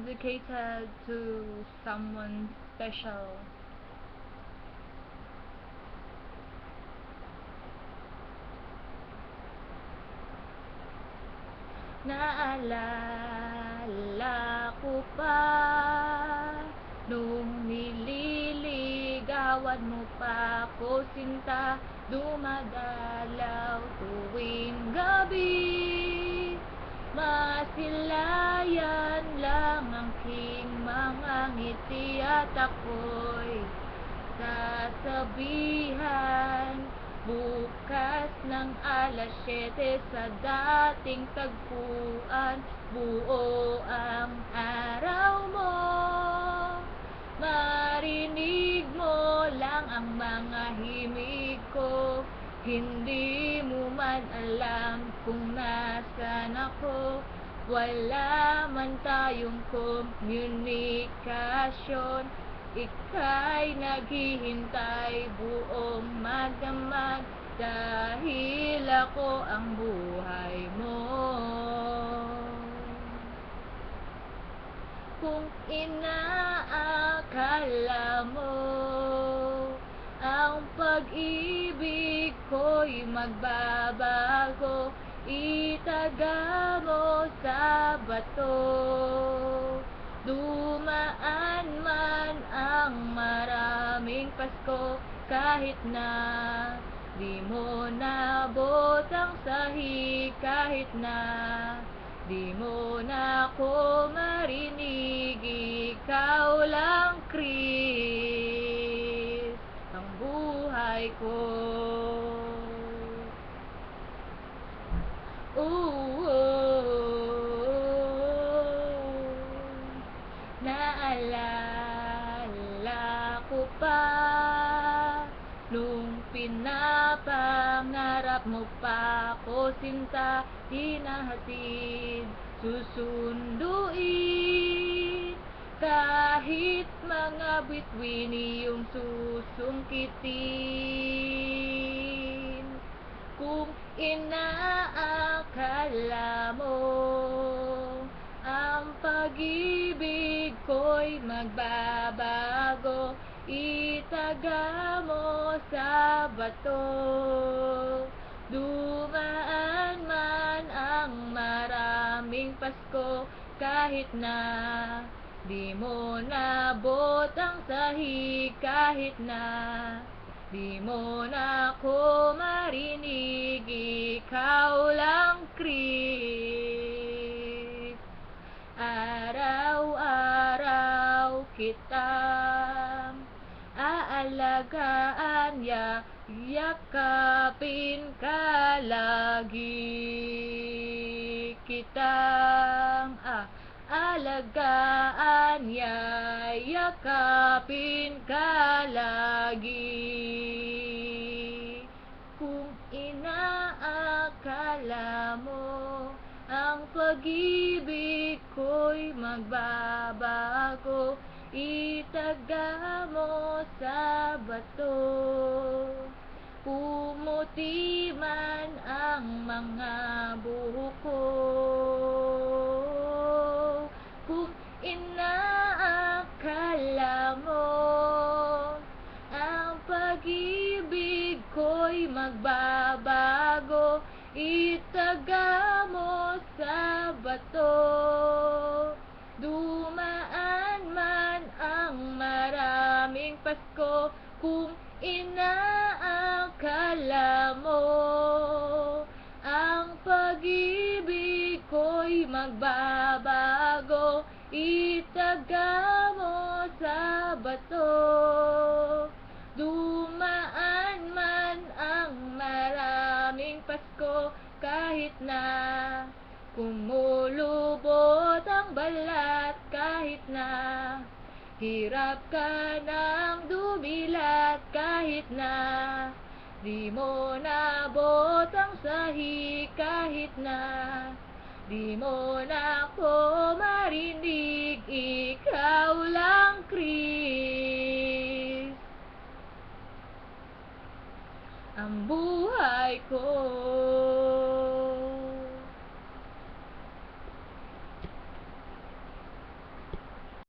dedicated to someone special. Naalala ko pa nung nililigawan mo pa ako, sinta, dumadalaw tuwing gabi. Masilayan lang ang king mga ngiti at ako'y sasabihan bukas ng alas 7 sa dating tagpuan. Buo ang araw mo, marinig mo lang ang mga himig ko. Hindi mo man alam kung nasaan ako. Wala man tayong komunikasyon. Ika'y naghihintay buong magdamag dahil ako ang buhay mo. Kung inaakala mo ang pag-ibig ko'y magbabago, itaga mo sa bato. Dumaan man ang maraming Pasko, kahit na di mo nabot ang sahig, kahit na di mo na ako marinig, ikaw lang, Chris, ang buhay ko. Naalala ko pa nung pinapangarap mo pa ako, sinta, hinahatid, susunduin. Kahit mga bituin iyong susungkitin. Kung inaakala mo ang pag-ibig ko'y magbabago, itaga mo sa bato. Dumaan man ang maraming Pasko, kahit na di mo nabot ang sahig, kahit na di mo na ako marinig, ikaw lang, Chris. Araw-araw kitang aalagaan, yakapin ka lagi. Kitang alagaan, yakapin ka lagi. Kung inaakala mo ang pag-ibig ko'y magbabago, itaga mo sa bato. Pumuti man ang mga buhok ko, kung inaakala mo ang pag-ibig ko'y magbabago, itaga mo sa bato. Dumaan man ang maraming Pasko, kung inaakala mo ang pag-ibig ko'y magbabago, itaga mo sa bato. Dumaan man ang maraming Pasko, kahit na kumulubot ang balat, kahit na hirap ka ng dumilat, kahit na di mo nabot ang sahig, kahit na di mo na ako marinig, ikaw lang, Chris, ang buhay ko.